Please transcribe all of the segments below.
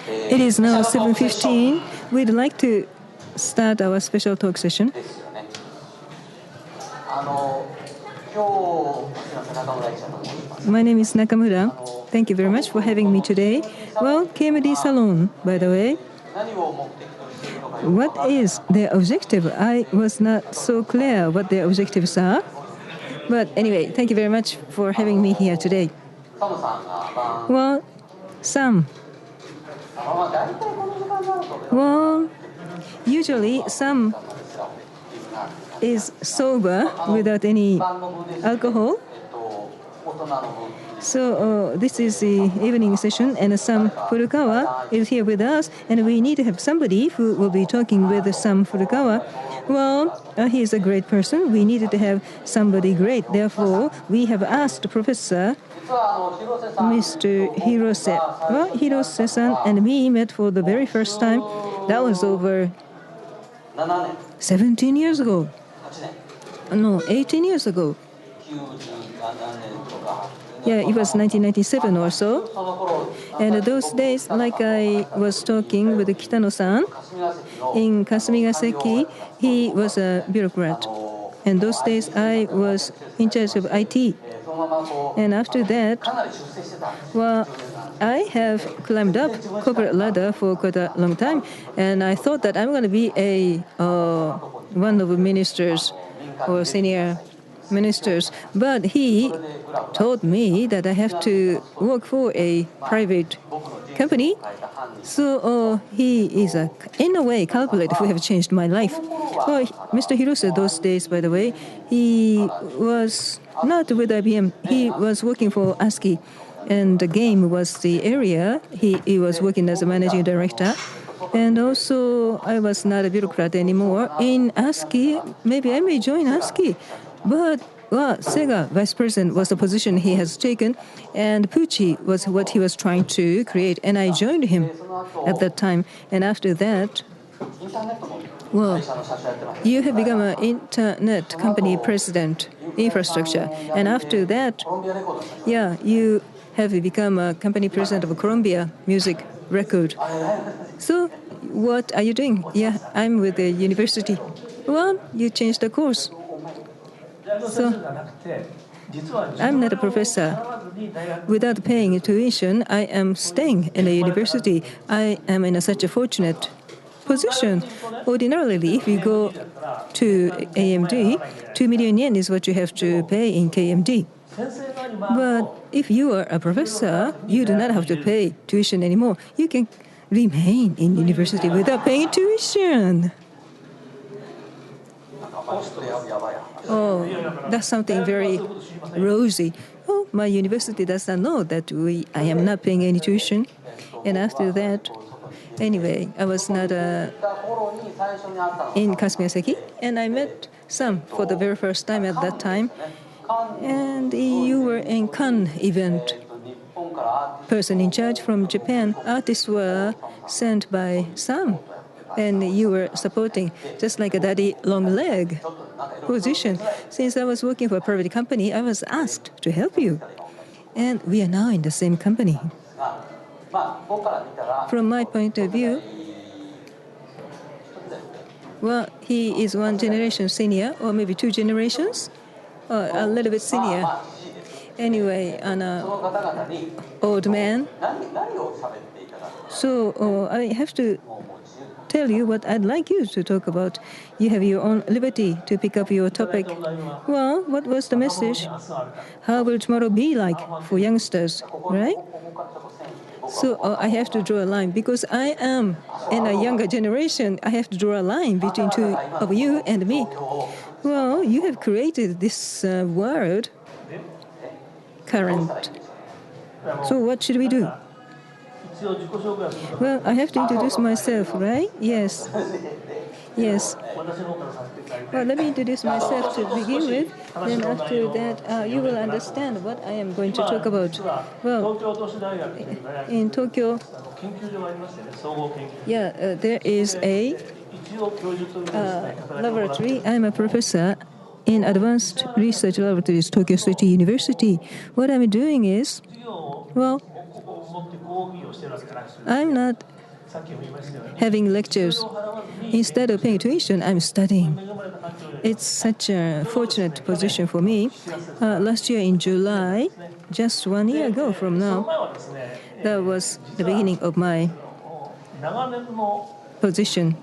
It is now 7:15. We'd like to start our special talk session. My name is Nakamura. Thank you very much for having me today. Well, KMD Salon, by the way. What is their objective? I was not so clear what their objectives are. But anyway, thank you very much for having me here today. Well, Sam. Well, usually Sam is sober without any alcohol. So this is the evening session, and Sam Furukawa is here with us, and we need to have somebody who will be talking with Sam Furukawa. Well, he is a great person. We needed to have somebody great. Therefore, we have asked Professor Mr. Hirose. Well, Hirose-san and me met for the very first time. That was over 17 years ago. No, 18 years ago. Yeah, it was 1997 or so. And those days, like I was talking with Kitano-san in Kasumigaseki, he was a bureaucrat. And those days, I was in charge of IT. And after that, well, I have climbed up corporate ladder for quite a long time, and I thought that I'm going to be one of the ministers or senior ministers. But he told me that I have to work for a private company. So he is, in a way, calculated who have changed my life. Well, Mr. Hirose, those days, by the way, he was not with IBM. He was working for ASCII, and the game was the area. He was working as a managing director. And also, I was not a bureaucrat anymore. In ASCII, maybe I may join ASCII. But, well, Sega vice president was the position he has taken, and Pucci was what he was trying to create. And I joined him at that time. And after that, well, you have become an internet company president, infrastructure. And after that, yeah, you have become a company president of Columbia Music Record. So what are you doing? Yeah, I'm with the university. Well, you changed the course. So I'm not a professor. Without paying tuition, I am staying in a university. I am in such a fortunate position. Ordinarily, if you go to AMD, 2 million yen is what you have to pay in KMD. But if you are a professor, you do not have to pay tuition anymore. You can remain in university without paying tuition. Oh, that's something very rosy. Oh, my university does not know that I am not paying any tuition. And after that, anyway, I was not in Kasumigaseki, and I met Sam for the very first time at that time. And you were in Cannes event. Person in charge from Japan. Artists were sent by Sam, and you were supporting, just like a daddy long leg position. Since I was working for a private company, I was asked to help you. And we are now in the same company. From my point of view, well, he is one generation senior, or maybe 2 generations, or a little bit senior. Anyway, an old man. So I have to tell you what I'd like you to talk about. You have your own liberty to pick up your topic. Well, what was the message? How will tomorrow be like for youngsters, right? So I have to draw a line because I am in a younger generation. I have to draw a line between 2 of you and me. Well, you have created this world current. So what should we do? Well, I have to introduce myself, right? Yes. Yes. Well, let me introduce myself to begin with. Then after that, you will understand what I am going to talk about. Well, in Tokyo, yeah, there is a laboratory. I'm a professor in Advanced Research Laboratories, Tokyo City University. What I'm doing is, well, I'm not having lectures. Instead of paying tuition, I'm studying. It's such a fortunate position for me. Last year in July, just 1 year ago from now, that was the beginning of my position.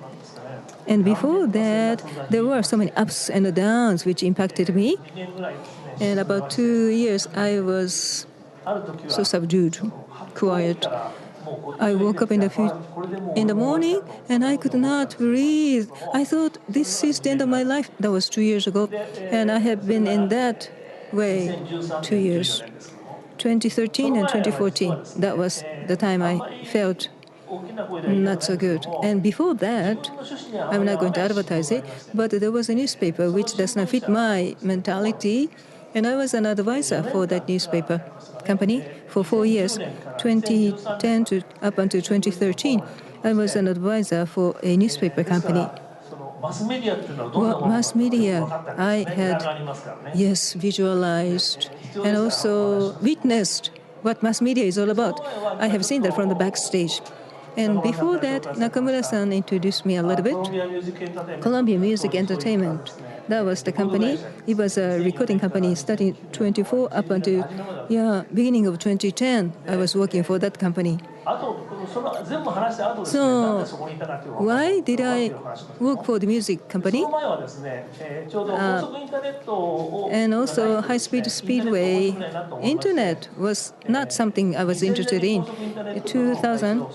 And before that, there were so many ups and downs which impacted me. And about 2 years, I was so subdued, quiet. I woke up in the morning and I could not breathe. I thought this is the end of my life. That was 2 years ago. And I have been in that way 2 years. 2013 and 2014, that was the time I felt not so good. And before that, I'm not going to advertise it, but there was a newspaper which does not fit my mentality, and I was an advisor for that newspaper company for 4 years, 2010 to up until 2013. I was an advisor for a newspaper company. Well, mass media, I had, yes, visualized and also witnessed what mass media is all about. I have seen that from the backstage. And before that, Nakamura-san introduced me a little bit. Columbia Music Entertainment, that was the company. It was a recording company starting 24 up until beginning of 2010. I was working for that company. So why did I work for the music company? And also high-speed speedway internet was not something I was interested in. 2000,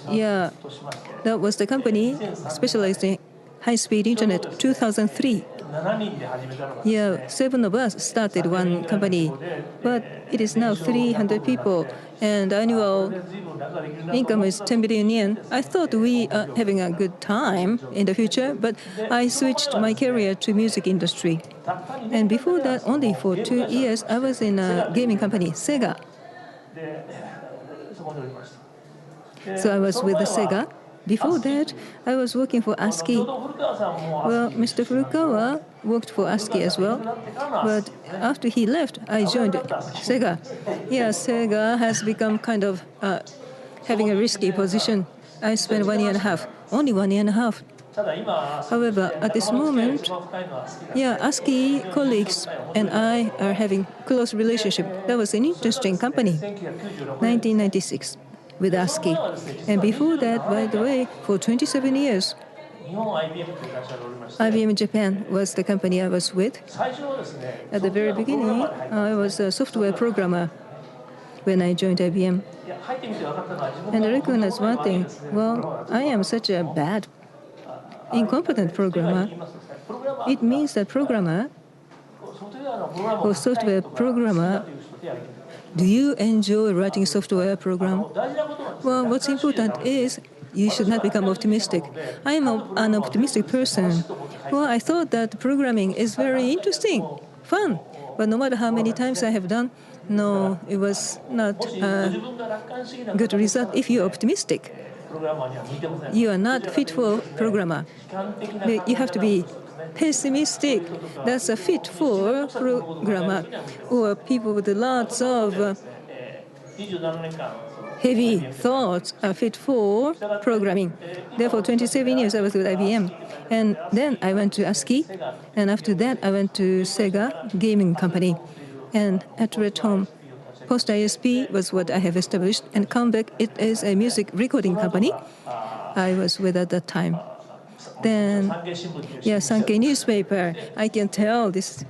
that was the company specialized in high-speed internet. 2003. 7 of us started one company, but it is now 300 people, and annual income is 10 billion yen. I thought we are having a good time in the future, but I switched my career to music industry. And before that, only for 2 years, I was in a gaming company, Sega. So I was with the Sega. Before that, I was working for ASCII. Well, Mr. Furukawa worked for ASCII as well. But after he left, I joined Sega. Sega has become kind of having a risky position. I spent 1 year and a half, only 1 year and a half. However, at this moment, ASCII colleagues and I are having close relationship. That was an interesting company, 1996. With ASCII. And before that, by the way, for 27 years, IBM Japan was the company I was with. At the very beginning, I was a software programmer when I joined IBM. And I recognize one thing, well, I am such a bad, incompetent programmer. It means that programmer, or software programmer, do you enjoy writing software program? Well, what's important is you should not become optimistic. I am an optimistic person. Well, I thought that programming is very interesting, fun. But no matter how many times I have done, no, it was not a good result. If you're optimistic, you are not fit for programmer. You have to be pessimistic. That's a fit for programmer, or people with lots of heavy thoughts are fit for programming. Therefore, 27 years I was with IBM. And then I went to ASCII, and after that I went to Sega gaming company. And at Red Home, Post ISP was what I have established, and Comeback, it is a music recording company I was with at that time. Then, Sankei newspaper, I can tell this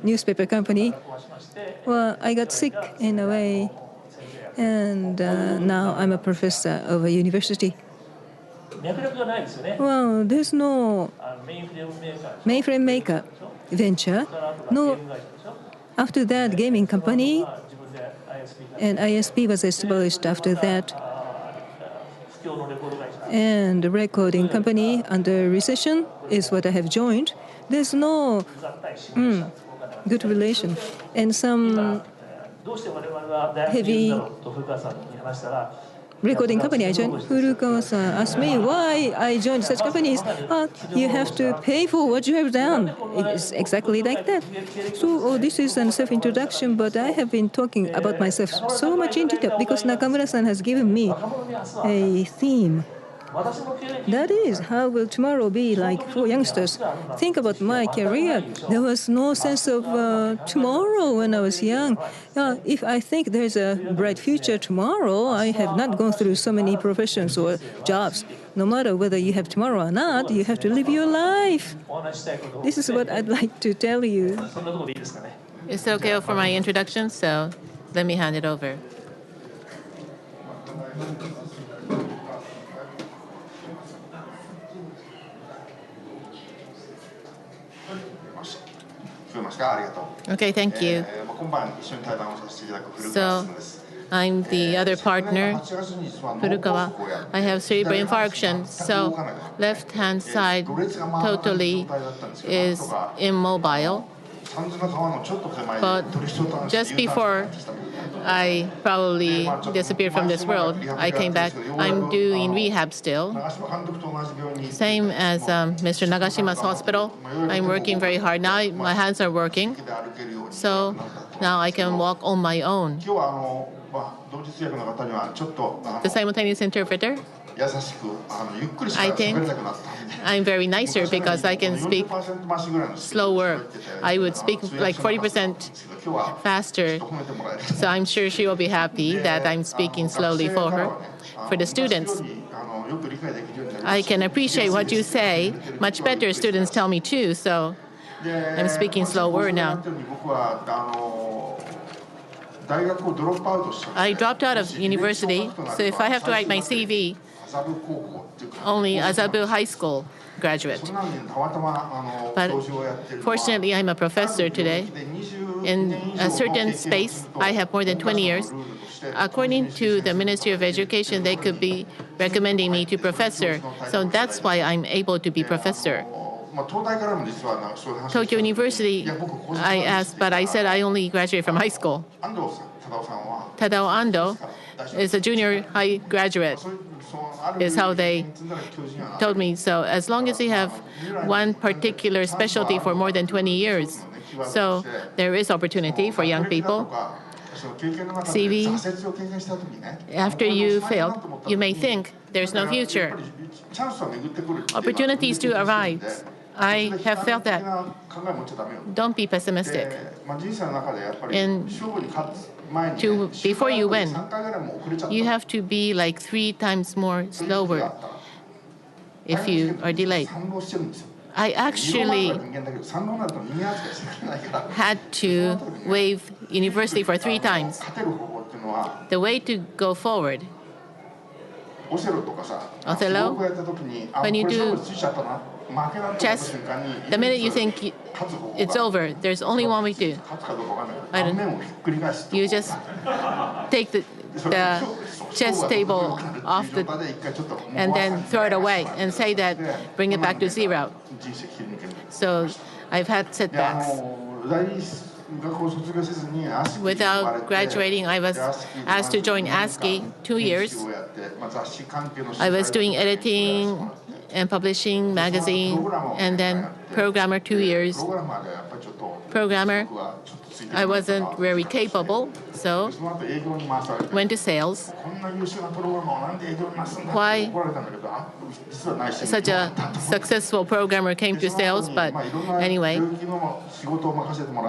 newspaper company. Well, I got sick in a way, and now I'm a professor of a university. Well, there's no mainframe maker venture. No, after that, gaming company, and ISP was established after that. And the recording company under recession is what I have joined. There's no good relation. And some heavy recording company I joined, Furukawa-san asked me why I joined such companies. You have to pay for what you have done. It's exactly like that. So this is a self-introduction, but I have been talking about myself so much in detail because Nakamura-san has given me a theme. That is, how will tomorrow be like for youngsters? Think about my career. There was no sense of tomorrow when I was young. If I think there's a bright future tomorrow, I have not gone through so many professions or jobs. No matter whether you have tomorrow or not, you have to live your life. This is what I'd like to tell you. It's okay for my introduction, so let me hand it over. Okay, thank you. So, I'm the other partner, Furukawa. I have cerebral infarction, so left-hand side totally is immobile. But just before I probably disappeared from this world, I came back. I'm doing rehab still. Same as Mr. Nagashima's hospital. I'm working very hard. Now my hands are working. So now I can walk on my own. The simultaneous interpreter, I think I'm very nicer because I can speak slower. I would speak like 40% faster. So I'm sure she will be happy that I'm speaking slowly for her. For the students, I can appreciate what you say much better. Students tell me too, so I'm speaking slower now. I dropped out of university, so if I have to write my CV, only Azabu High School graduate. But fortunately, I'm a professor today. In a certain space, I have more than 20 years. According to the Ministry of Education, they could be recommending me to professor. So that's why I'm able to be professor. Tokyo University, I asked, but I said I only graduated from high school. Tadao Ando is a junior high graduate, is how they told me. So as long as you have one particular specialty for more than 20 years, so there is opportunity for young people. CV, after you failed, you may think there's no future. Opportunities do arise. I have felt that. Don't be pessimistic. And before you win, you have to be like 3 times more slower if you are delayed. I actually had to waive university for 3 times. The way to go forward, Othello, when you do chess, the minute you think it's over, there's only one way to do. You just take the chess table off and then throw it away and say that, bring it back to 0. So I've had setbacks. Without graduating, I was asked to join ASCII 2 years. I was doing editing and publishing magazine, and then programmer 2 years. Programmer, I wasn't very capable, so went to sales. Why such a successful programmer came to sales? But anyway,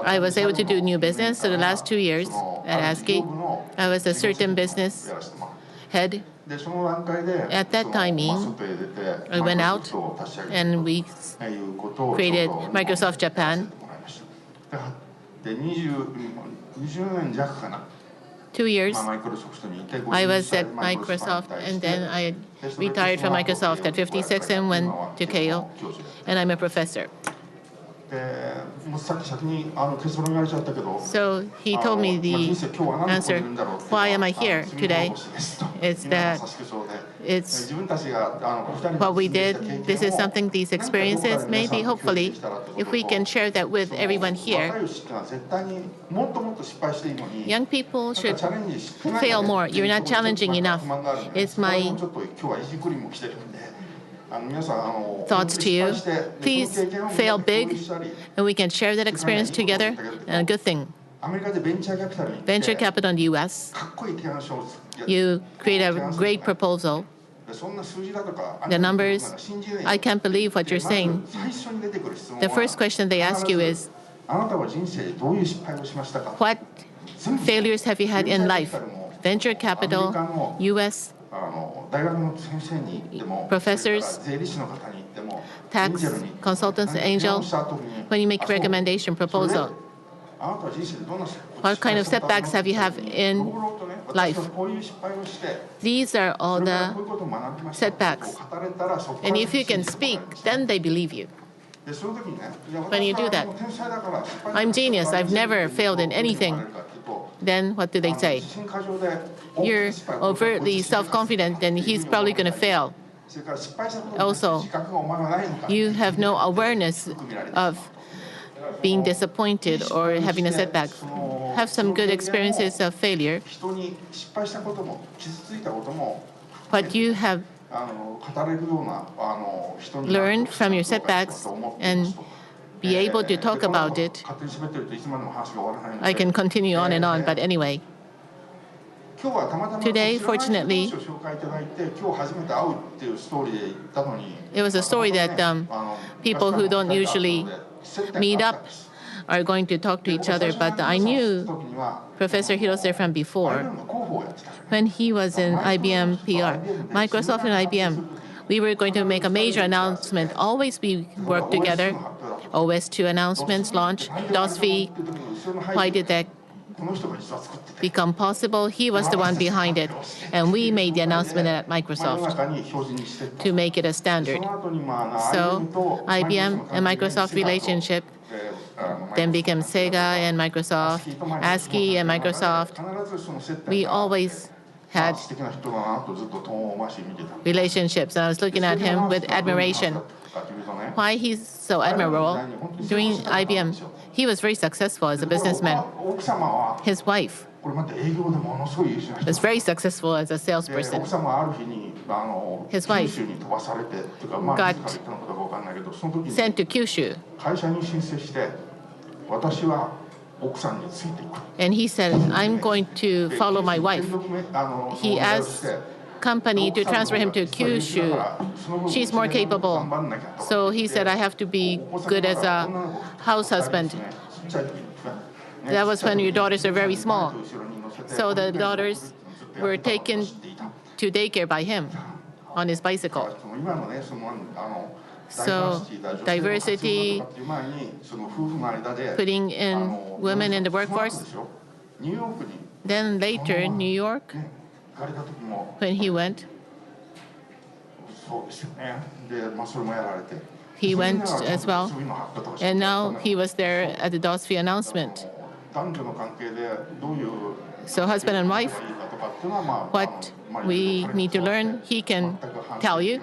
I was able to do new business. So the last 2 years at ASCII, I was a certain business head. At that timing, I went out and we created Microsoft Japan. 2 years, I was at Microsoft, and then I retired from Microsoft at 56 and went to Keio, and I'm a professor. So he told me the answer, why am I here today? It's that it's what we did. This is something, these experiences, maybe, hopefully, if we can share that with everyone here. Young people should fail more. You're not challenging enough. It's my thoughts to you. Please fail big, and we can share that experience together. And a good thing. Venture capital in the US, you create a great proposal. The numbers, I can't believe what you're saying. The first question they ask you is, what failures have you had in life? Venture capital, US professors, tax consultants, angel, when you make recommendation proposal, what kind of setbacks have you had in life? These are all the setbacks. And if you can speak, then they believe you. When you do that, I'm genius, I've never failed in anything. Then what do they say? You're overtly self-confident, and he's probably going to fail. Also, you have no awareness of being disappointed or having a setback. Have some good experiences of failure. What you have learned from your setbacks and be able to talk about it. I can continue on and on, but anyway. Today, fortunately, it was a story that people who don't usually meet up are going to talk to each other, but I knew Professor Hirose from before. When he was in IBM PR, Microsoft and IBM, we were going to make a major announcement. Always we work together. OS2 announcements, launch, DOSV. Why did that become possible? He was the one behind it. And we made the announcement at Microsoft to make it a standard. So IBM and Microsoft relationship then became Sega and Microsoft, ASCII and Microsoft. We always had relationships. And I was looking at him with admiration. Why he's so admirable? During IBM, he was very successful as a businessman. His wife was very successful as a salesperson. His wife got sent to Kyushu. And he said, I'm going to follow my wife. He asked company to transfer him to Kyushu. She's more capable. So he said, I have to be good as a house husband. That was when your daughters are very small. So the daughters were taken to daycare by him on his bicycle. So diversity, putting in women in the workforce. Then later, New York, when he went as well. And now he was there at the DOSV announcement. So husband and wife, what we need to learn, he can tell you.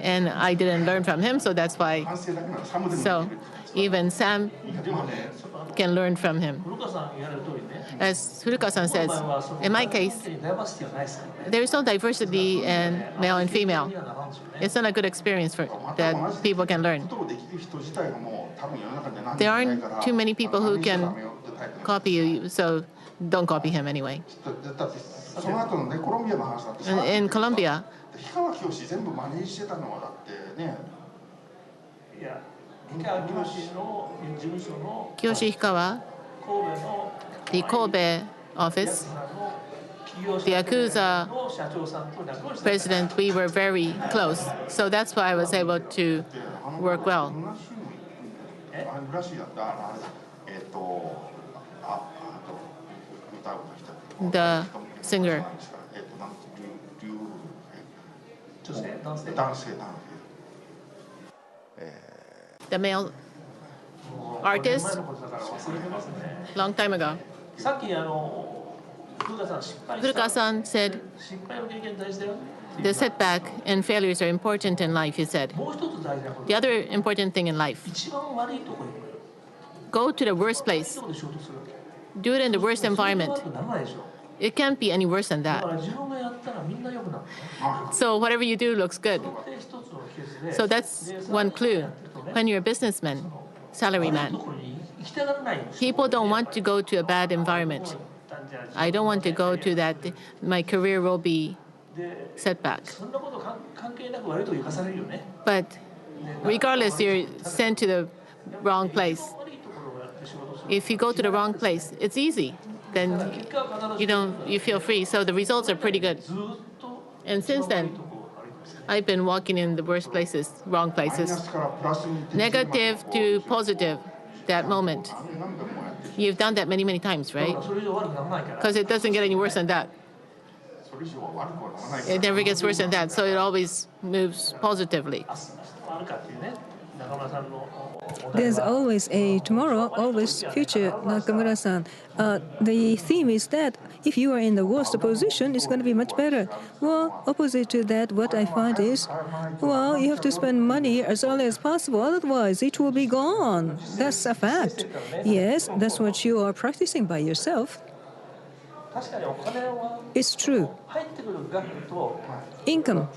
And I didn't learn from him, so that's why. So even Sam can learn from him. As Furukawa says, in my case, there is no diversity in male and female. It's not a good experience that people can learn. There aren't too many people who can copy you, so don't copy him anyway. In Colombia, Kiyoshi Hikawa, the Kobe office, the Yakuza president, we were very close. So that's why I was able to work well. The singer. The male artist, long time ago. Furukawa-san said, The setback and failures are important in life, you said. The other important thing in life, go to the worst place. Do it in the worst environment. It can't be any worse than that. So whatever you do looks good. So that's one clue. When you're a businessman, salaryman, people don't want to go to a bad environment. I don't want to go to that. My career will be setback. But regardless, you're sent to the wrong place. If you go to the wrong place, it's easy. Then you feel free. So the results are pretty good. And since then, I've been walking in the worst places, wrong places. Negative to positive, that moment. You've done that many, many times, right? Because it doesn't get any worse than that. It never gets worse than that, so it always moves positively. There's always a tomorrow, always future, Nakamura-san. The theme is that if you are in the worst position, it's going to be much better. Well, opposite to that, what I find is, well, you have to spend money as early as possible, otherwise it will be gone. That's a fact. Yes, that's what you are practicing by yourself. It's true. Income,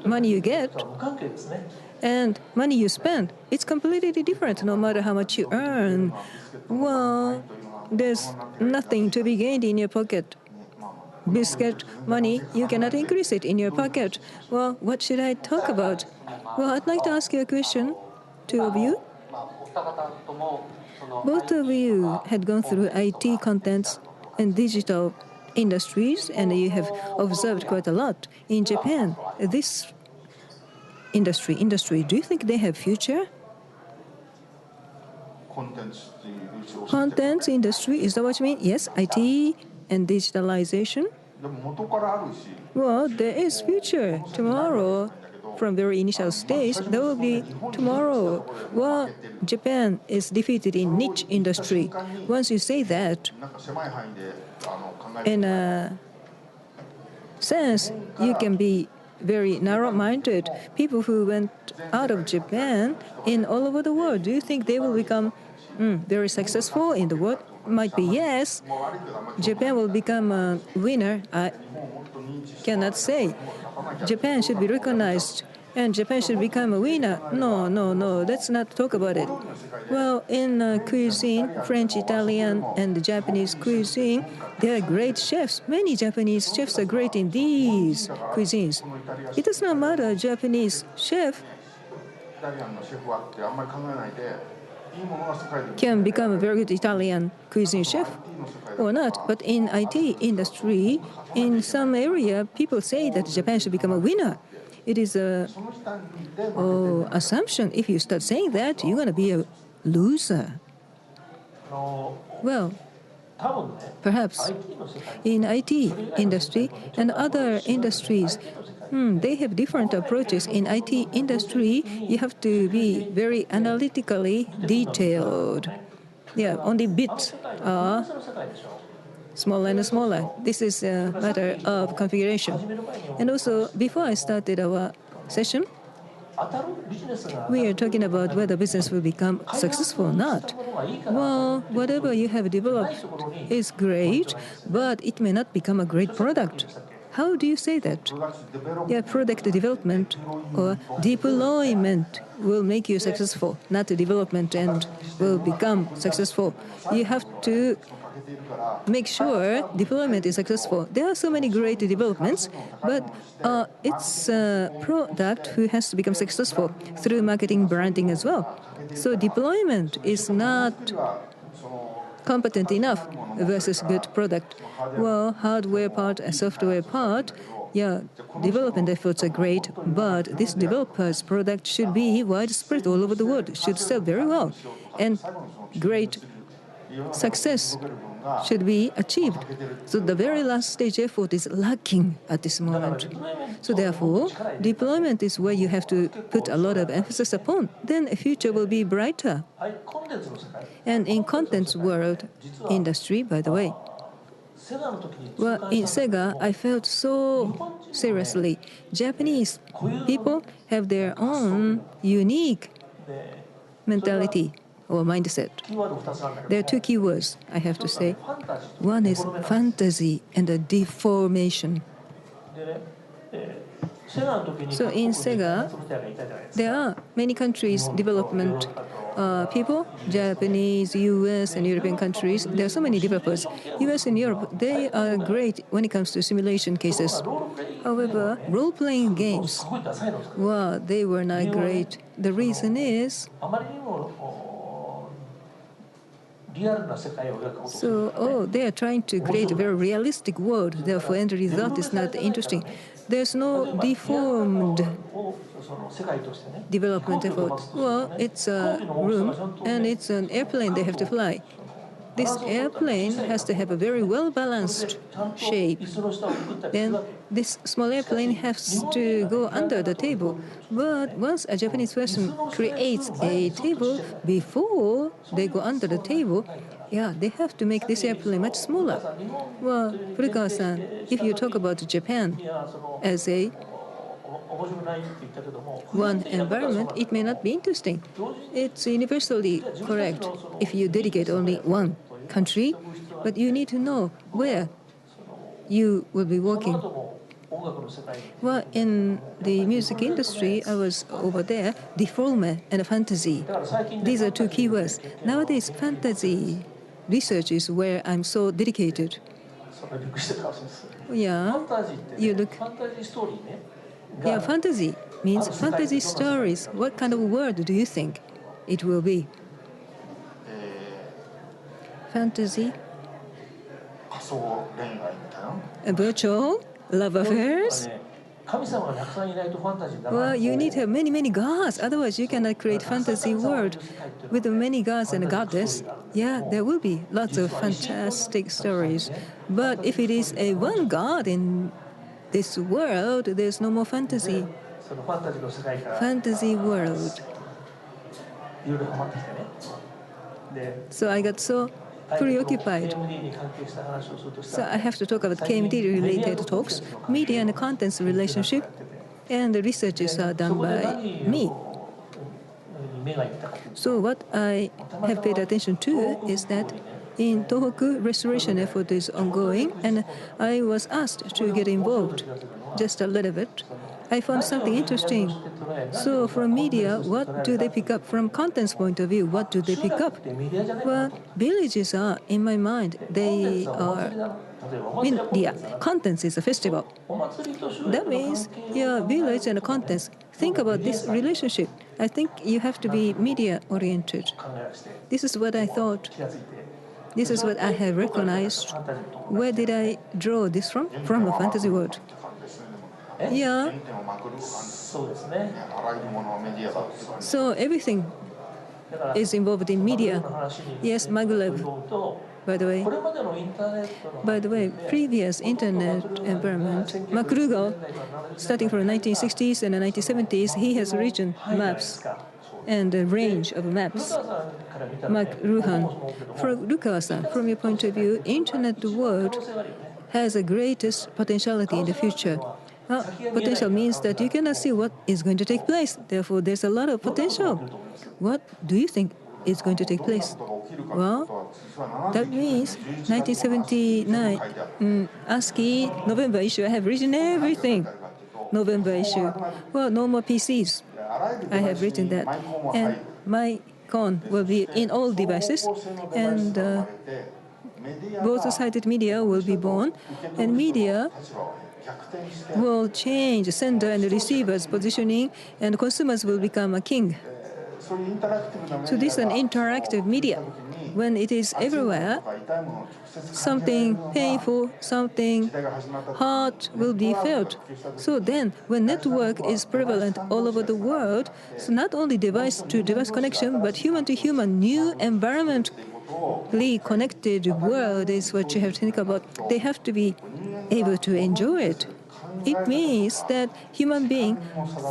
money you get, and money you spend, it's completely different no matter how much you earn. Well, there's nothing to be gained in your pocket. Biscuit money, you cannot increase it in your pocket. Well, what should I talk about? Well, I'd like to ask you a question, two of you. Both of you had gone through IT contents and digital industries, and you have observed quite a lot in Japan. This industry, do you think they have future? Contents industry, is that what you mean? Yes, IT and digitalization. Well, there is future. Tomorrow, from very initial stage, there will be tomorrow. Well, Japan is defeated in niche industry. Once you say that, in a sense, you can be very narrow-minded. People who went out of Japan in all over the world, do you think they will become very successful in the world? Might be yes. Japan will become a winner. I cannot say. Japan should be recognized and Japan should become a winner. No, let's not talk about it. Well, in cuisine, French, Italian, and the Japanese cuisine, there are great chefs. Many Japanese chefs are great in these cuisines. It does not matter, a Japanese chef can become a very good Italian cuisine chef or not. But in IT industry, in some area, people say that Japan should become a winner. It is a assumption. If you start saying that, you're going to be a loser. Well, perhaps in IT industry and other industries, they have different approaches. In IT industry, you have to be very analytically detailed. Yeah, only bits are smaller and smaller. This is a matter of configuration. And also, before I started our session, we are talking about whether business will become successful or not. Well, whatever you have developed is great, but it may not become a great product. How do you say that? Yeah, product development or deployment will make you successful, not development and will become successful. You have to make sure deployment is successful. There are so many great developments, but it's a product who has to become successful through marketing, branding as well. So deployment is not competent enough versus good product. Well, hardware part and software part, yeah, development efforts are great, but this developer's product should be widespread all over the world, should sell very well, and great success should be achieved. So the very last stage effort is lacking at this moment. So therefore, deployment is where you have to put a lot of emphasis upon. Then the future will be brighter. And in contents world industry, by the way, Well, in Sega, I felt so seriously. Japanese people have their own unique mentality or mindset. There are two keywords I have to say. One is fantasy and a deformation. So in Sega, there are many countries, development people, Japanese, US, and European countries. There are so many developers. US and Europe, they are great when it comes to simulation cases. However, role-playing games, well, they were not great. The reason is, they are trying to create a very realistic world. Therefore, end result is not interesting. There's no deformed development effort. Well, it's a room and it's an airplane they have to fly. This airplane has to have a very well-balanced shape. Then this small airplane has to go under the table. But once a Japanese person creates a table, before they go under the table, yeah, they have to make this airplane much smaller. Well, Furukawa-san, if you talk about Japan as a one environment, it may not be interesting. It's universally correct if you dedicate only one country, but you need to know where you will be working. Well, in the music industry, I was over there, deforme and fantasy. These are two keywords. Nowadays, fantasy research is where I'm so dedicated. Yeah, you look. Yeah, fantasy means fantasy stories. What kind of word do you think it will be? Fantasy? Virtual? Love affairs? Well, you need to have many, many gods. Otherwise, you cannot create fantasy world with many gods and a goddess. Yeah, there will be lots of fantastic stories. But if it is a one god in this world, there's no more fantasy. Fantasy world. So I got so preoccupied. So I have to talk about KMD-related talks, media and contents relationship, and the researches are done by me. So what I have paid attention to is that in Tohoku, restoration effort is ongoing, and I was asked to get involved just a little bit. I found something interesting. So from media, what do they pick up? From contents point of view, what do they pick up? Well, villages are, in my mind, they are media. Contents is a festival. That means, yeah, village and contents. Think about this relationship. I think you have to be media-oriented. This is what I thought. This is what I have recognized. Where did I draw this from? From a fantasy world. Yeah. So everything is involved in media. Yes, Maglev. By the way, previous internet environment, McRugal, starting from the 1960s and the 1970s, he has written maps and a range of maps. Mark Ruhan, Furukawa-san, from your point of view, internet world has the greatest potentiality in the future. Potential means that you cannot see what is going to take place. Therefore, there's a lot of potential. What do you think is going to take place? Well, that means 1979, ASCII, November issue, I have written everything. November issue. Well, no more PCs. I have written that. And my con will be in all devices. And both-sided media will be born. And media will change sender and receiver's positioning, and consumers will become a king. So this is an interactive media. When it is everywhere, something painful, something hard will be felt. So then, when network is prevalent all over the world, so not only device-to-device connection, but human-to-human, new environmentally connected world is what you have to think about. They have to be able to enjoy it. It means that human being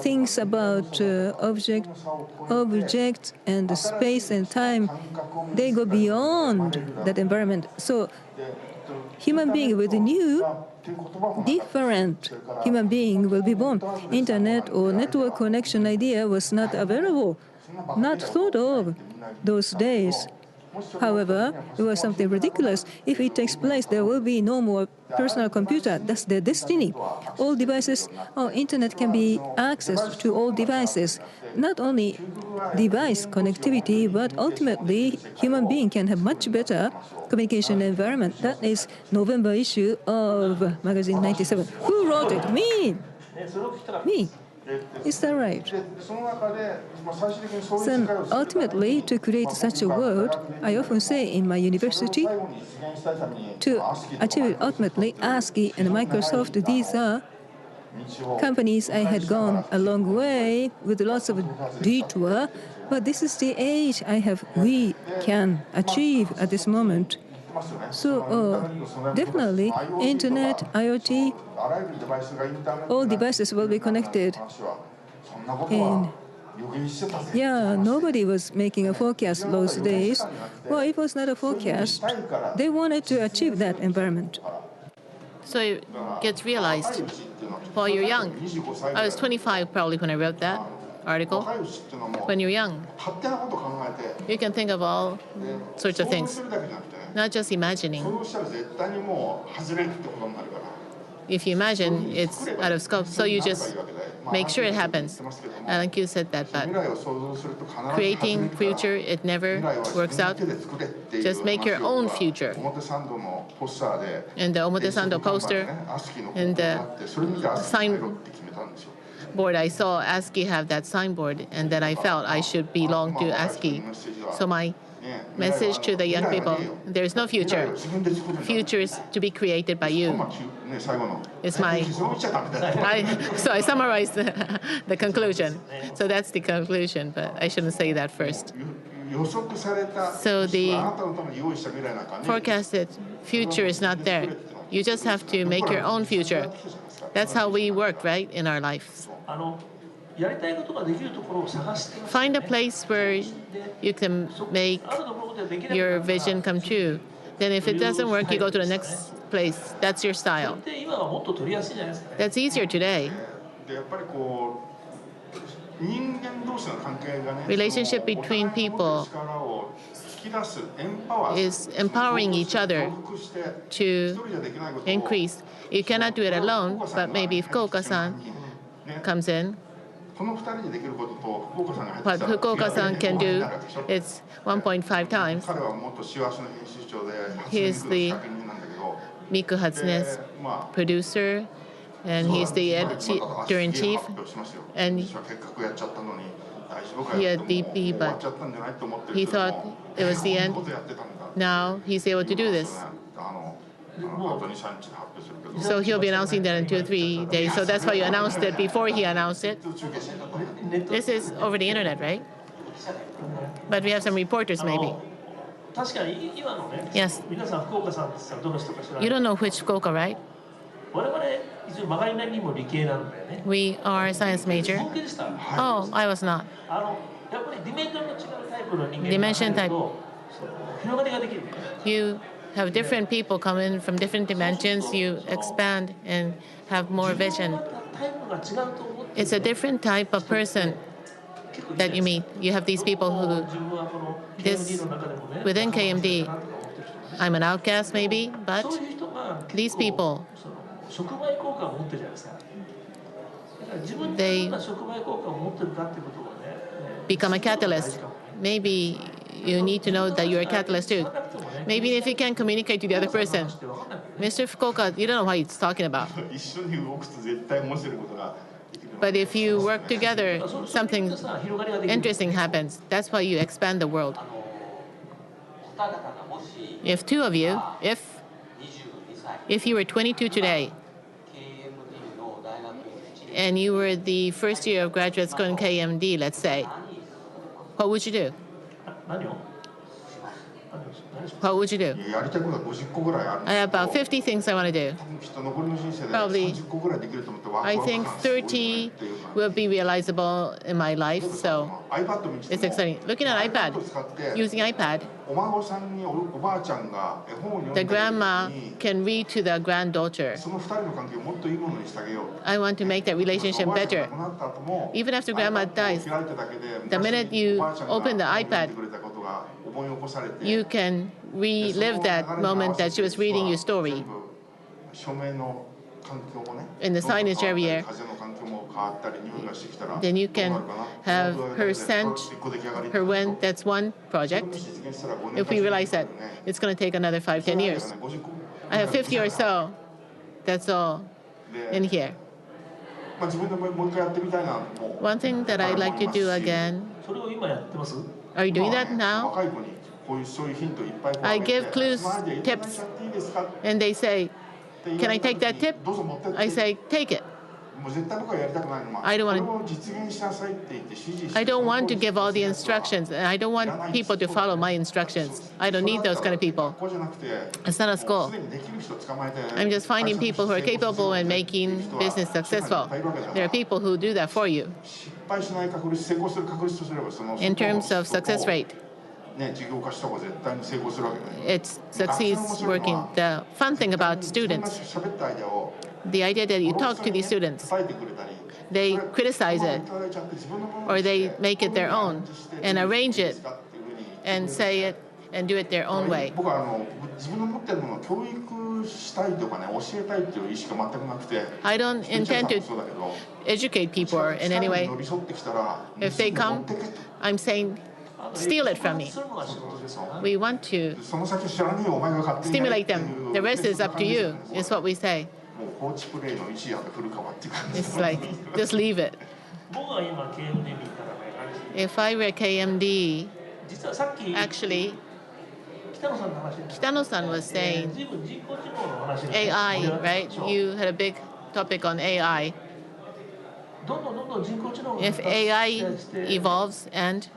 thinks about objects and space and time. They go beyond that environment. So human being with new, different human being will be born. Internet or network connection idea was not available, not thought of those days. However, it was something ridiculous. If it takes place, there will be no more personal computer. That's their destiny. All devices, internet can be accessed to all devices. Not only device connectivity, but ultimately, human being can have much better communication environment. That is November issue of magazine 97. Who wrote it? Me. Me. Is that right? So ultimately, to create such a world, I often say in my university, to achieve it ultimately, ASCII and Microsoft, these are companies I had gone a long way with lots of detour, but this is the age we can achieve at this moment. So definitely, internet, IoT, all devices will be connected. And yeah, nobody was making a forecast those days. Well, it was not a forecast. They wanted to achieve that environment. So it gets realized while you're young. I was 25 probably when I wrote that article. When you're young, you can think of all sorts of things, not just imagining. If you imagine, it's out of scope, so you just make sure it happens. Alan Q said that, but creating future, it never works out. Just make your own future. And the Omotesando poster and the signboard, I saw ASCII have that signboard, and then I felt I should belong to ASCII. So my message to the young people, there's no future. Future is to be created by you. It's so I summarized the conclusion. So that's the conclusion, but I shouldn't say that first. So the forecasted future is not there. You just have to make your own future. That's how we work, right, in our lives. Find a place where you can make your vision come true. Then if it doesn't work, you go to the next place. That's your style. That's easier today. Relationship between people is empowering each other to increase. You cannot do it alone, but maybe if Furukawa-san comes in, what Furukawa-san can do, it's 1.5 times. He is the Miku Hatsune's producer, and he's the editor-in-chief. And he had BP, but he thought it was the end. Now he's able to do this. So he'll be announcing that in 2 or 3 days. So that's why you announced it before he announced it. This is over the internet, right? But we have some reporters, maybe. Yes. You don't know which Fukuoka, right? We are a science major. Oh, I was not. Dimension type. You have different people come in from different dimensions. You expand and have more vision. It's a different type of person that you meet. You have these people who, within KMD, I'm an outcast maybe, but these people, they become a catalyst. Maybe you need to know that you're a catalyst too. Maybe if you can't communicate to the other person, Mr. Fukuoka, you don't know what he's talking about. But if you work together, something interesting happens. That's why you expand the world. If two of you, if you were 22 today, and you were the first year of graduate school in KMD, let's say, what would you do? what would you do? I have about 50 things I want to do. Probably, I think 30 will be realizable in my life, so it's exciting. Looking at iPad, using iPad, the grandma can read to the granddaughter. I want to make that relationship better. Even after grandma dies, the minute you open the iPad, you can relive that moment that she was reading your story. In the signage area, then you can have her send her when. That's one project. If we realize that, it's going to take another 5-10 years. I have 50 or so. That's all in here. One thing that I'd like to do again. Are you doing that now? I give clues, tips, and they say, "Can I take that tip?" I say, "Take it." I don't want to give all the instructions, and I don't want people to follow my instructions. I don't need those kind of people. It's not a school. I'm just finding people who are capable and making business successful. There are people who do that for you. In terms of success rate, it succeeds working. The fun thing about students, the idea that you talk to these students, they criticize it, or they make it their own and arrange it and say it and do it their own way. I don't intend to educate people in any way. If they come, I'm saying, steal it from me. We want to stimulate them. The rest is up to you, is what we say. It's like, just leave it. If I were KMD, actually, Kitano-san was saying AI, right? You had a big topic on AI. If AI evolves and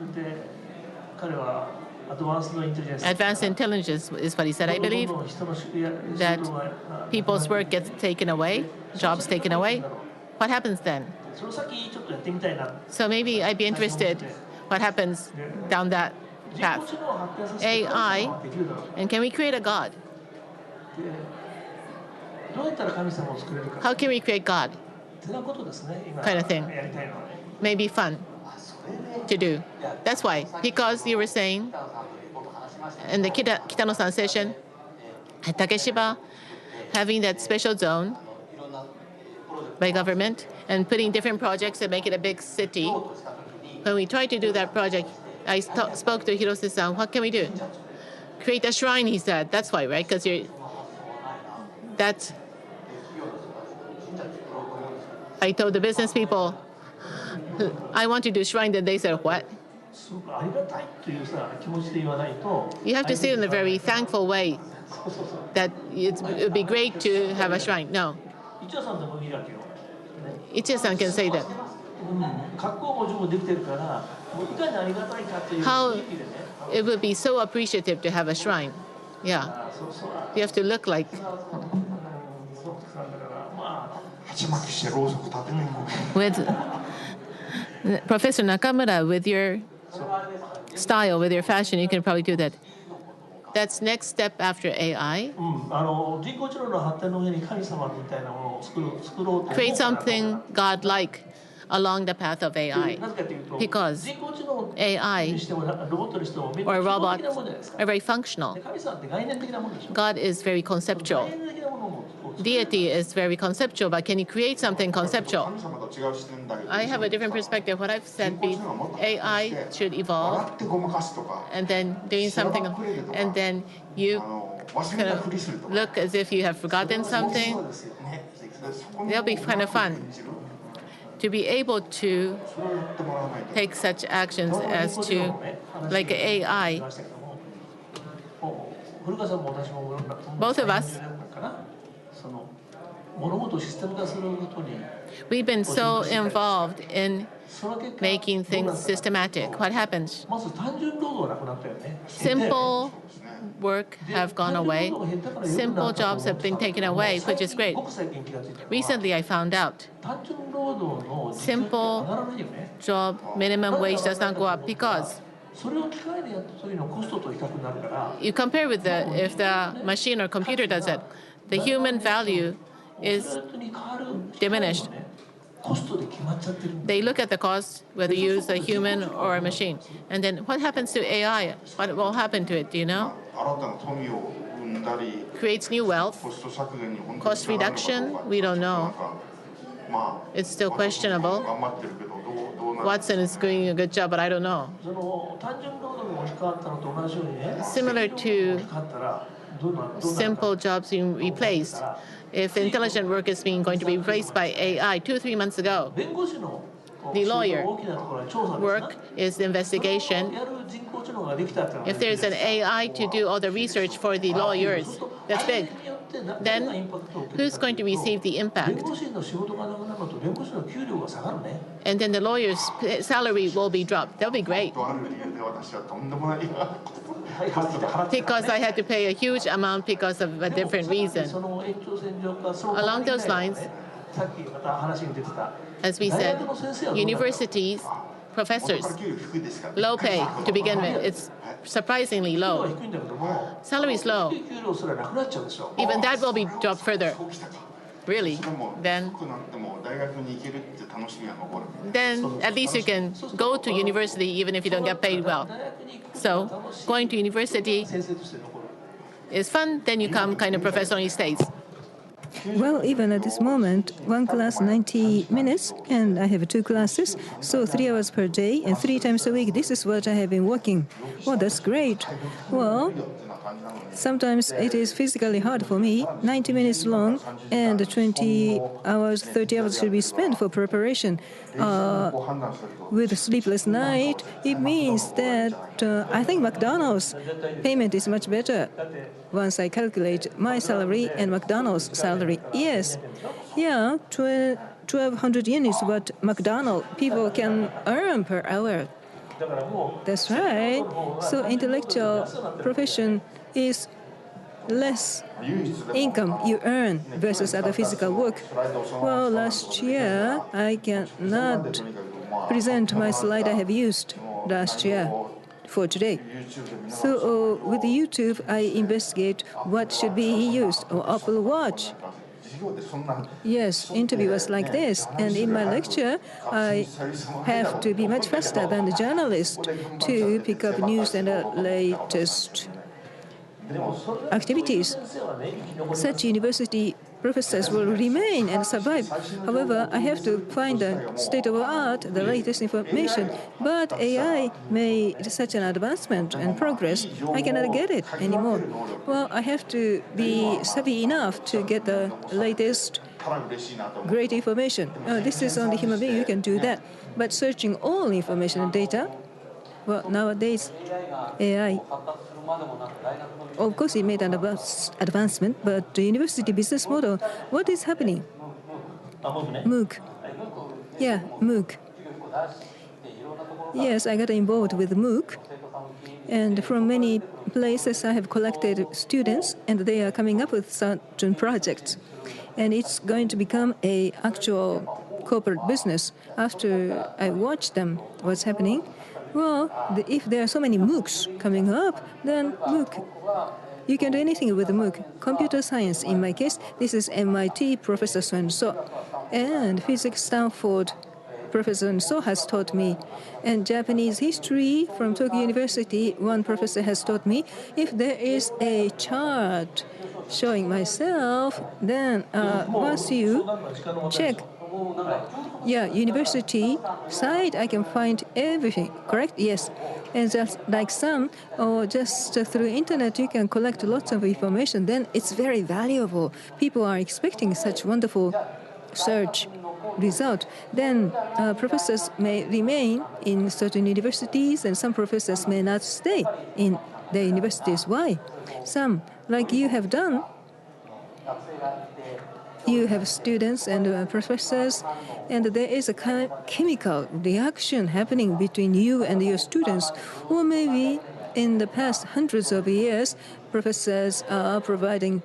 advanced intelligence is what he said, I believe, that people's work gets taken away, jobs taken away. What happens then? So maybe I'd be interested what happens down that path. AI, and can we create a God? How can we create God? Kind of thing. Maybe fun to do. That's why, because you were saying in the Kitano-san session, at Takeshiba, having that special zone by government and putting different projects and make it a big city. When we tried to do that project, I spoke to Hirose-san, what can we do? Create a shrine, he said. That's why, right? Because I told the business people, I want to do shrine, then they said, what? You have to say it in a very thankful way that it would be great to have a shrine. No. Ichiya-san can say that. How it would be so appreciative to have a shrine. Yeah. You have to look like. With Professor Nakamura, with your style, with your fashion, you can probably do that. That's next step after AI. Create something godlike along the path of AI. Because AI or robot are very functional. God is very conceptual. Deity is very conceptual, but can you create something conceptual? I have a different perspective. What I've said is AI should evolve, and then doing something, and then you kind of look as if you have forgotten something. That'll be kind of fun to be able to take such actions as to, like AI. Both of us We've been so involved in making things systematic. What happens? Simple work have gone away. Simple jobs have been taken away, which is great. Recently, I found out simple job minimum wage does not go up because you compare with if the machine or computer does it, the human value is diminished. They look at the cost, whether you use a human or a machine. And then what happens to AI? What will happen to it, do you know? Creates new wealth. Cost reduction, we don't know. It's still questionable. Watson is doing a good job, but I don't know. Similar to simple jobs being replaced, if intelligent work is going to be replaced by AI 2-3 months ago, the lawyer work is the investigation. If there's an AI to do all the research for the lawyers, that's big. Then who's going to receive the impact? And then the lawyer's salary will be dropped. That'll be great. Because I had to pay a huge amount because of a different reason. Along those lines, as we said, universities, professors, low pay to begin with. It's surprisingly low. Salary is low. Even that will be dropped further. Really? Then at least you can go to university even if you don't get paid well. So going to university is fun. Then you come kind of professor only stays. Well, even at this moment, one class 90 minutes, and I have 2 classes, so 3 hours per day and 3 times a week. This is what I have been working. Well, that's great. Well, sometimes it is physically hard for me. 90 minutes long, and 20 hours, 30 hours should be spent for preparation. With a sleepless night, it means that I think McDonald's payment is much better. Once I calculate my salary and McDonald's salary, yes, yeah, 1,200 yen is what McDonald's people can earn per hour. That's right. So intellectual profession is less income you earn versus other physical work. Well, last year I cannot present my slide I have used last year for today. So with YouTube, I investigate what should be used, or Apple Watch. Yes, interview was like this, and in my lecture, I have to be much faster than the journalist to pick up news and the latest activities. Such university professors will remain and survive. However, I have to find the state of the art, the latest information. But AI made such an advancement and progress, I cannot get it anymore. Well, I have to be savvy enough to get the latest great information. This is only human being who can do that. But searching all information and data, well, nowadays, AI, of course, it made an advancement, but the university business model, what is happening? MOOC. Yeah, MOOC. Yes, I got involved with MOOC. And from many places, I have collected students, and they are coming up with certain projects. And it's going to become an actual corporate business. After I watch them, what's happening? Well, if there are so many MOOCs coming up, then MOOC. You can do anything with MOOC. Computer science, in my case, this is MIT Professor so-and-so. And physics Stanford Professor so has taught me. And Japanese history from Tokyo University, one professor has taught me. If there is a chart showing myself, then once you check, yeah, university site, I can find everything, correct? Yes. And just like some, or just through internet, you can collect lots of information. Then it's very valuable. People are expecting such wonderful search result. Then professors may remain in certain universities, and some professors may not stay in the universities. Why? Some, like you have done, you have students and professors, and there is a chemical reaction happening between you and your students. Or maybe in the past hundreds of years, professors are providing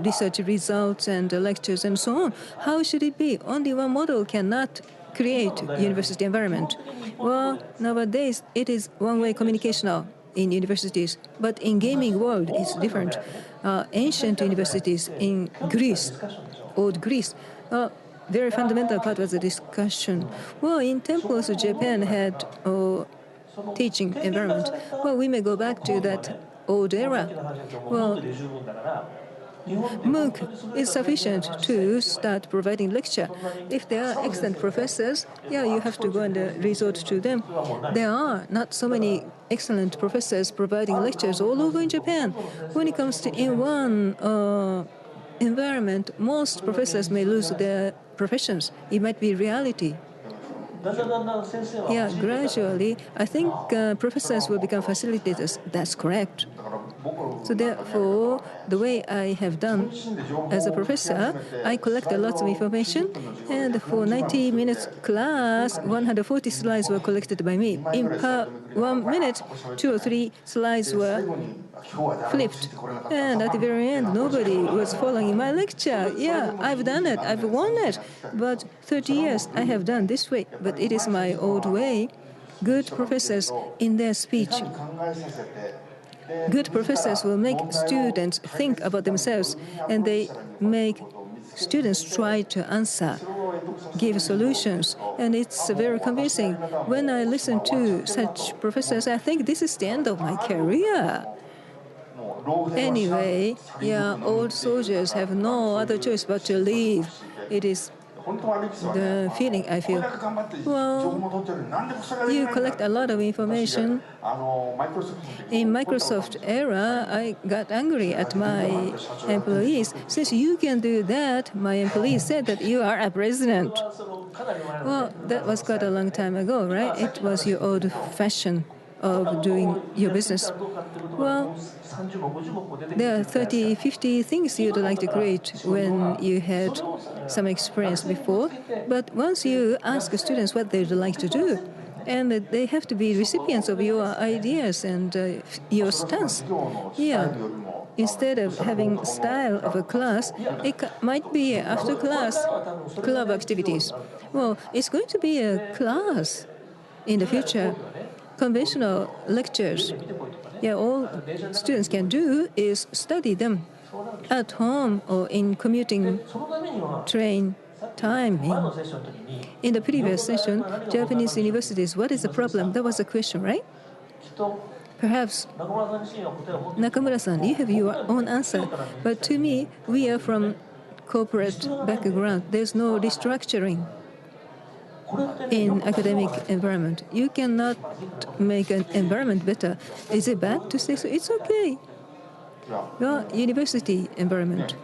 research results and lectures and so on. How should it be? Only one model cannot create university environment. Well, nowadays it is one-way communication now in universities, but in gaming world it's different. Ancient universities in Greece, old Greece, very fundamental part was the discussion. Well, in temples, Japan had teaching environment. Well, we may go back to that old era. Well, MOOC is sufficient to start providing lecture. If there are excellent professors, yeah, you have to go and resort to them. There are not so many excellent professors providing lectures all over in Japan. When it comes to in one environment, most professors may lose their professions. It might be reality. Yeah, gradually, I think professors will become facilitators. That's correct. So therefore, the way I have done as a professor, I collect a lot of information, and for 90 minutes class, 140 slides were collected by me. In per 1 minute, 2 or 3 slides were flipped. And at the very end, nobody was following my lecture. Yeah, I've done it, I've won it. But 30 years I have done this way, but it is my old way. Good professors in their speech, good professors will make students think about themselves, and they make students try to answer, give solutions, and it's very convincing. When I listen to such professors, I think this is the end of my career. Anyway, yeah, old soldiers have no other choice but to leave. It is the feeling I feel. Well, you collect a lot of information. In Microsoft era, I got angry at my employees. Since you can do that, my employees said that you are a president. Well, that was quite a long time ago, right? It was your old fashion of doing your business. Well, there are 30, 50 things you'd like to create when you had some experience before. But once you ask students what they'd like to do, and they have to be recipients of your ideas and your stance. Yeah. Instead of having style of a class, it might be after class club activities. Well, it's going to be a class in the future. Conventional lectures. Yeah, all students can do is study them at home or in commuting train time. In the previous session, Japanese universities, what is the problem? That was the question, right? Perhaps Nakamura-san, you have your own answer. But to me, we are from corporate background. There's no restructuring in academic environment. You cannot make an environment better. Is it bad to say so? It's okay. Well, university environment.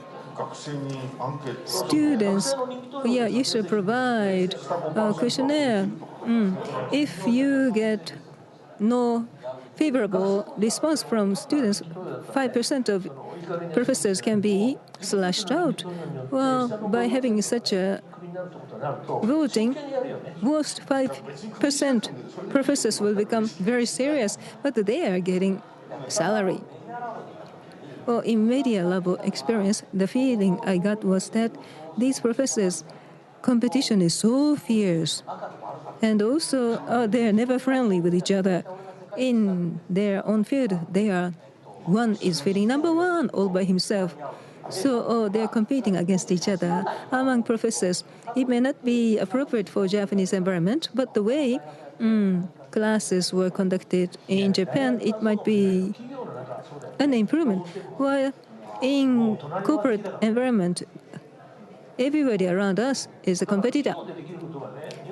Students, yeah, you should provide a questionnaire. If you get no favorable response from students, 5% of professors can be slashed out. Well, by having such a voting, most 5% professors will become very serious, but they are getting salary. Well, in media level experience, the feeling I got was that these professors' competition is so fierce, and also they are never friendly with each other. In their own field, one is feeling number one all by himself. So they're competing against each other among professors. It may not be appropriate for Japanese environment, but the way classes were conducted in Japan, it might be an improvement. While in corporate environment, everybody around us is a competitor.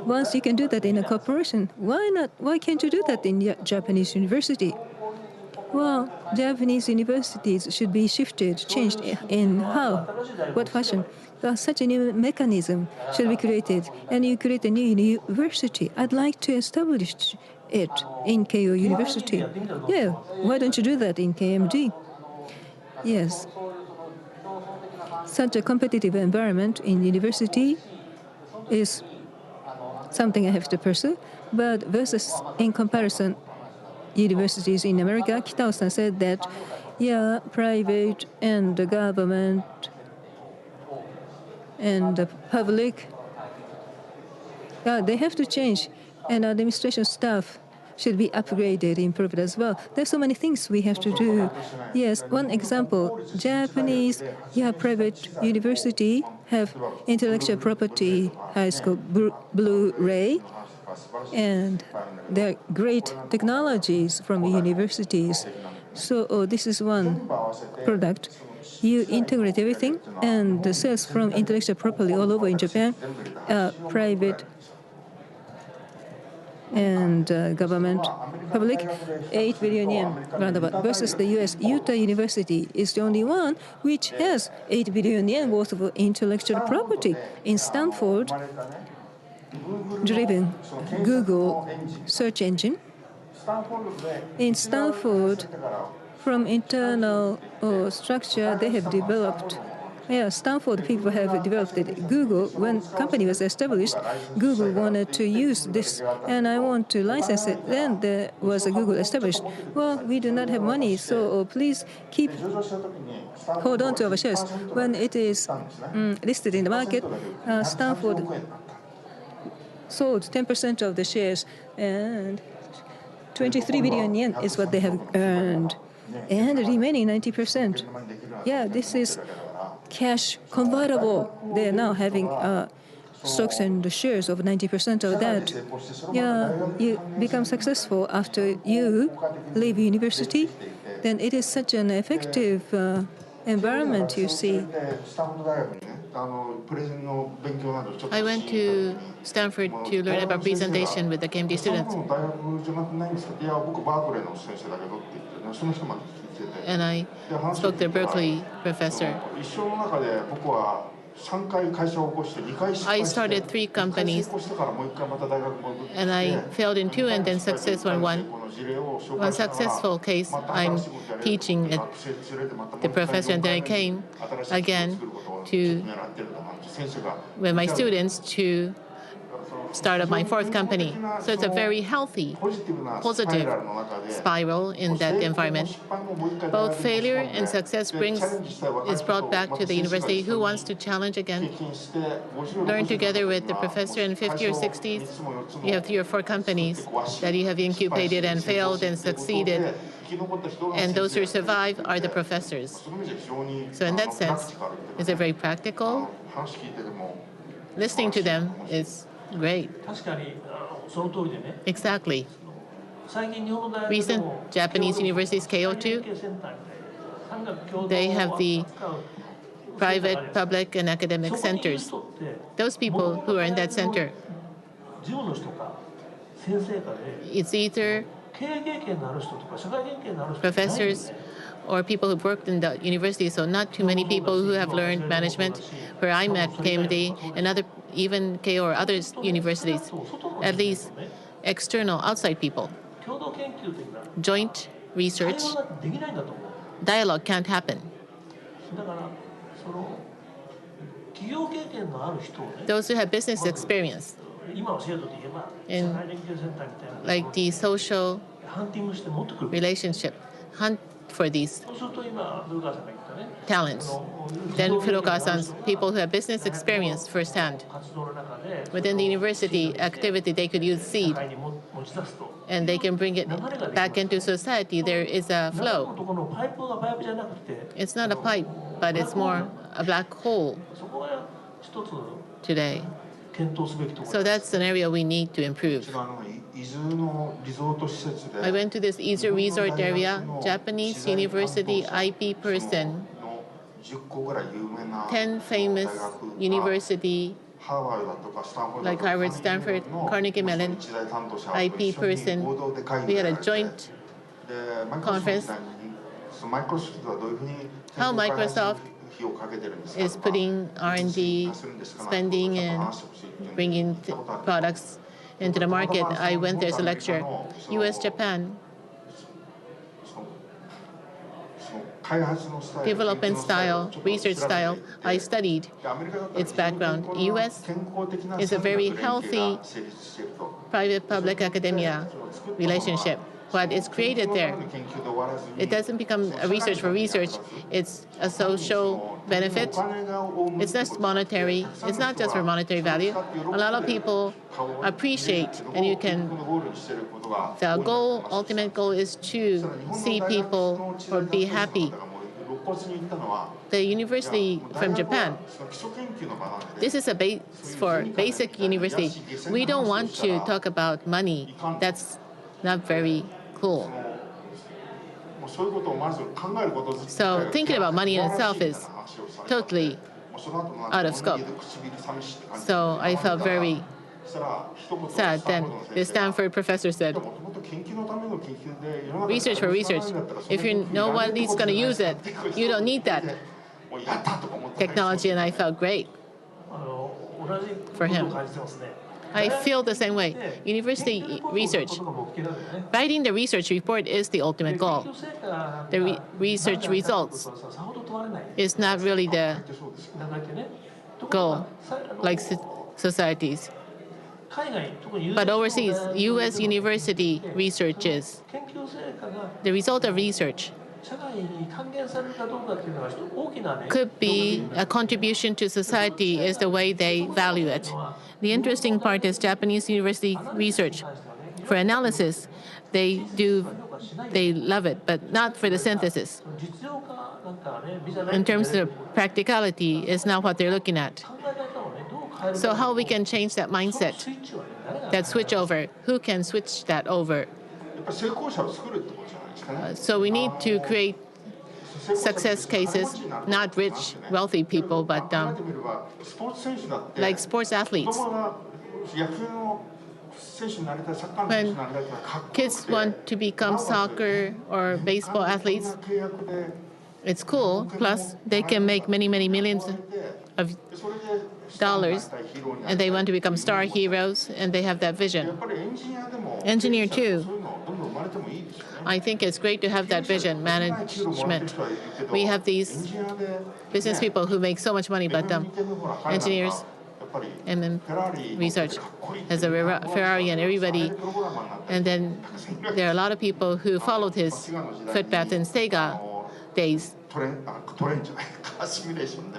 Once you can do that in a corporation, why not? Why can't you do that in Japanese university? Well, Japanese universities should be shifted, changed in how, what fashion. Such a new mechanism should be created, and you create a new university. I'd like to establish it in Keio University. Yeah, why don't you do that in KMD? Yes. such a competitive environment in university is something I have to pursue. But versus in comparison, universities in America, Kitao-san said that, yeah, private and the government and the public, they have to change, and administration staff should be upgraded, improved as well. There's so many things we have to do. Yes, one example, Japanese, private university have intellectual property high school Blu-ray, and there are great technologies from universities. So this is one product. You integrate everything, and the sales from intellectual property all over in Japan, private and government, public, 8 billion yen roundabout, versus the US. Utah University is the only one which has 8 billion yen worth of intellectual property. In Stanford, driven Google search engine. In Stanford, from internal structure, they have developed. Stanford people have developed it. Google, when company was established, Google wanted to use this, and I want to license it. Then there was a Google established. Well, we do not have money, so please hold on to our shares. When it is listed in the market, Stanford sold 10% of the shares, and 23 billion yen is what they have earned, and the remaining 90%. This is cash convertible. They are now having stocks and the shares of 90% of that. You become successful after you leave university, then it is such an effective environment you see. I went to Stanford to learn about presentation with the KMD students. And I spoke to the Berkeley professor. I started 3 companies, and I failed in 2 and then successful in 1. One successful case, I'm teaching at the professor, and then I came again with my students to start up my 4th company. So it's a very healthy, positive spiral in that environment. Both failure and success is brought back to the university. Who wants to challenge again? Learn together with the professor. In 50 or 60s, you have 3 or 4 companies that you have incubated and failed and succeeded. And those who survive are the professors. So in that sense, it's a very practical. Listening to them is great. Exactly. Recent Japanese universities, Kyoto, they have the private, public, and academic centers. Those people who are in that center, it's either professors or people who've worked in the university, so not too many people who have learned management. Where I'm at KMD and even KO or other universities, at least external, outside people. Joint research, dialogue can't happen. Those who have business experience, in like the social relationship, hunt for these talents. Then Furukawa-san's people who have business experience firsthand. Within the university activity, they could use seed, and they can bring it back into society. There is a flow. It's not a pipe, but it's more a black hole today. So that's an area we need to improve. I went to this Izu resort area, Japanese university IP person, 10 famous university like Harvard, Stanford, Carnegie Mellon, IP person. We had a joint conference. How Microsoft is putting R&D spending and bringing products into the market. I went there as a lecturer. U.S., Japan. development style, research style. I studied its background. U.S. is a very healthy private-public academia relationship. What is created there, it doesn't become a research for research. It's a social benefit. It's not monetary. It's not just for monetary value. A lot of people appreciate, and you can. The goal, ultimate goal, is to see people or be happy. The university from Japan, this is a base for basic university. We don't want to talk about money. That's not very cool. So thinking about money in itself is totally out of scope. So I felt very sad. Then the Stanford professor said, research for research. If you know nobody's going to use it, you don't need that technology. And I felt great for him. I feel the same way. University research. Writing the research report is the ultimate goal. The research results is not really the goal, like societies. But overseas, U.S. university researches, the result of research could be a contribution to society is the way they value it. The interesting part is Japanese university research. For analysis, they love it, but not for the synthesis. In terms of practicality, it's not what they're looking at. So how we can change that mindset, that switch over? Who can switch that over? So we need to create success cases, not rich, wealthy people, but like sports athletes. When kids want to become soccer or baseball athletes, it's cool. Plus, they can make many, many millions of dollars, and they want to become star heroes, and they have that vision. Engineer too. I think it's great to have that vision, management. We have these business people who make so much money, but engineers and then research has a Ferrari and everybody. And then there are a lot of people who followed his footpath in Sega days.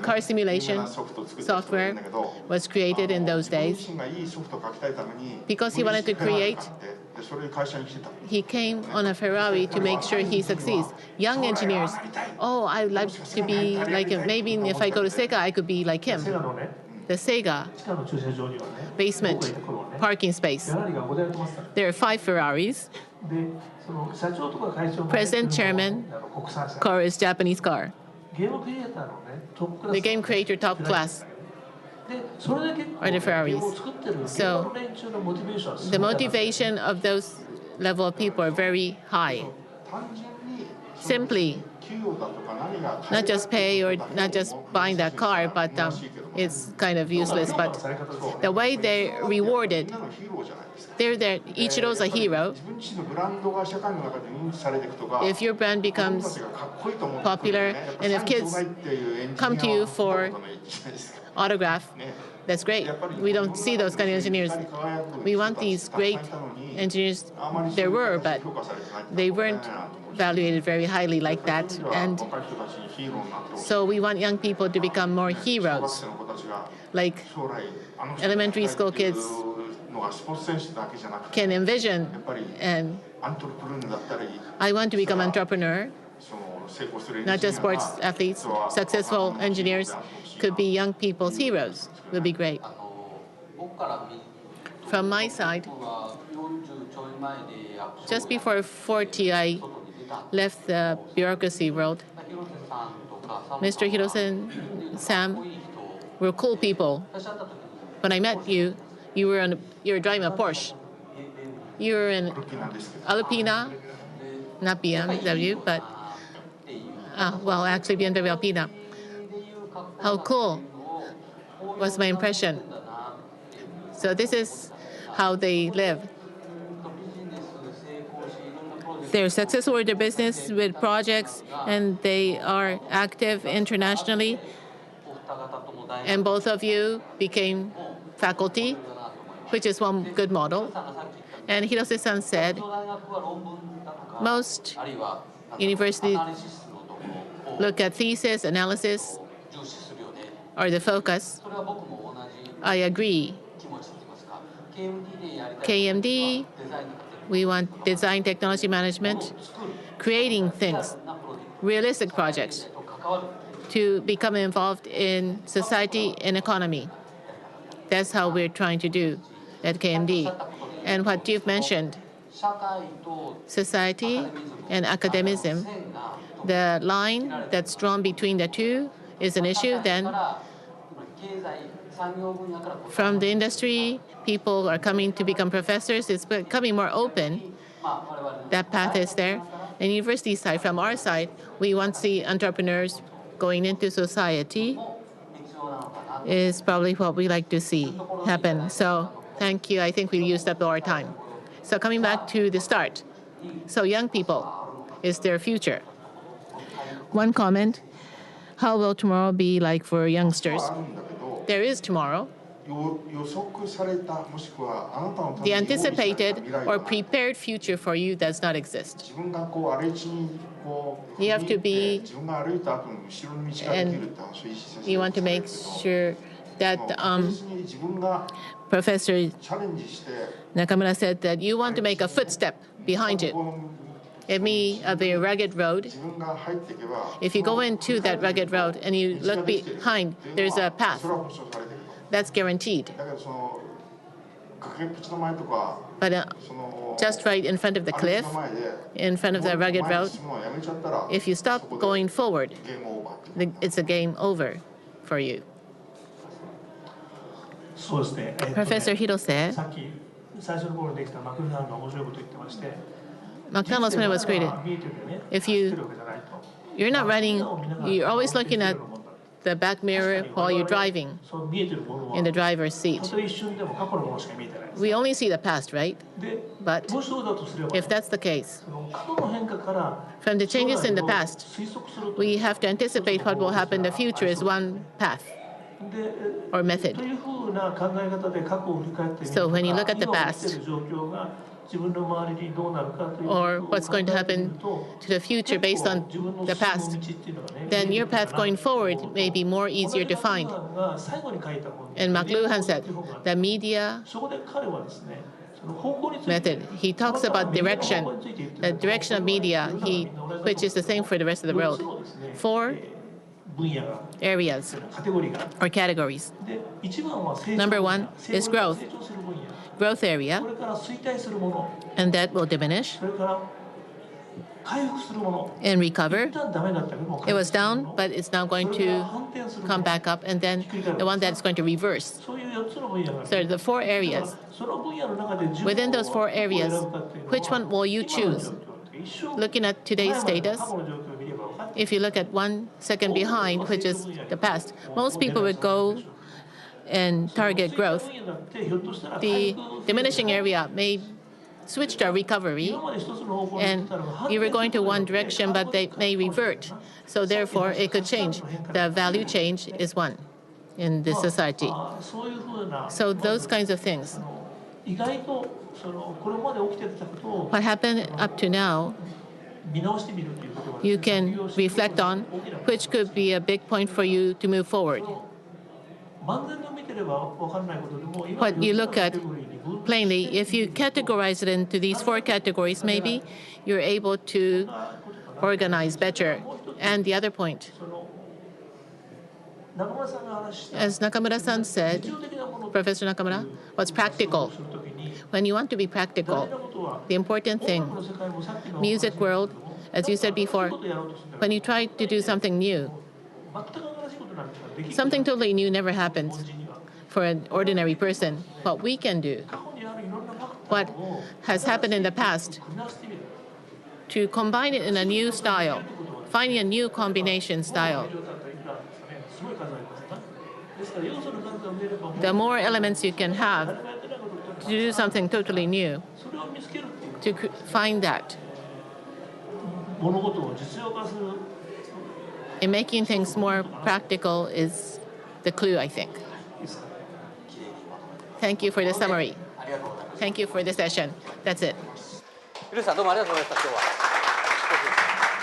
Car simulation software was created in those days. Because he wanted to create, he came on a Ferrari to make sure he succeeds. Young engineers, oh, I'd like to be like him. Maybe if I go to Sega, I could be like him. The Sega basement parking space. There are 5 Ferraris. President, chairman, car is Japanese car. The game creator top class are the Ferraris. So the motivation of those level of people are very high. Simply, not just pay or not just buying that car, but it's kind of useless. But the way they're rewarded, they're there. Ichiro's a hero. If your brand becomes popular, and if kids come to you for autograph, that's great. We don't see those kind of engineers. We want these great engineers. There were, but they weren't evaluated very highly like that. And so we want young people to become more heroes, like elementary school kids can envision, and I want to become an entrepreneur, not just sports athletes. Successful engineers could be young people's heroes. Would be great. From my side, just before 40, I left the bureaucracy world. Mr. Hirose and Sam were cool people. When I met you, you were driving a Porsche. You were in Alpina, not BMW, but well, actually BMW Alpina. How cool was my impression. So this is how they live. they're successful with their business, with projects, and they are active internationally. And both of you became faculty, which is one good model. And Hirose-san said most universities look at thesis, analysis, or the focus. I agree. KMD, we want design technology management, creating things, realistic projects to become involved in society and economy. That's how we're trying to do at KMD. And what you've mentioned, society and academicism, the line that's drawn between the two is an issue. Then from the industry, people are coming to become professors. It's becoming more open. That path is there. And university side, from our side, we want to see entrepreneurs going into society is probably what we like to see happen. So thank you. I think we used up our time. So coming back to the start. So young people is their future. One comment, how will tomorrow be like for youngsters? There is tomorrow. The anticipated or prepared future for you does not exist. You have to be, and you want to make sure that Professor Nakamura said that you want to make a footstep behind you. It may be a very rugged road. If you go into that rugged road and you look behind, there's a path. That's guaranteed. But just right in front of the cliff, in front of the rugged road, if you stop going forward, it's a game over for you. Professor Hirose, McDonald's when it was created, if you're not running, you're always looking at the back mirror while you're driving in the driver's seat. We only see the past, right? But if that's the case, from the changes in the past, we have to anticipate what will happen in the future is one path or method. So when you look at the past, or what's going to happen to the future based on the past, then your path going forward may be more easier to find. And McLuhan said, the media method, he talks about direction, the direction of media, which is the same for the rest of the world. 4 areas or categories. Number 1 is growth area, and that will diminish and recover. It was down, but it's now going to come back up, and then the one that's going to reverse. So the 4 areas. Within those 4 areas, which one will you choose? Looking at today's status, if you look at 1 second behind, which is the past, most people would go and target growth. The diminishing area may switch to a recovery, and you were going to one direction, but they may revert. So therefore, it could change. The value change is one in this society. So those kinds of things. What happened up to now, you can reflect on, which could be a big point for you to move forward. What you look at plainly, if you categorize it into these 4 categories, maybe you're able to organize better. And the other point, as Nakamura-san said, Professor Nakamura, what's practical? When you want to be practical, the important thing, music world, as you said before, when you try to do something new, something totally new never happens for an ordinary person. What we can do, what has happened in the past, to combine it in a new style, finding a new combination style. The more elements you can have to do something totally new, to find that In making things more practical is the clue, I think. Thank you for the summary. Thank you for the session. That's it. Hiroseさんどうもありがとうございました今日は。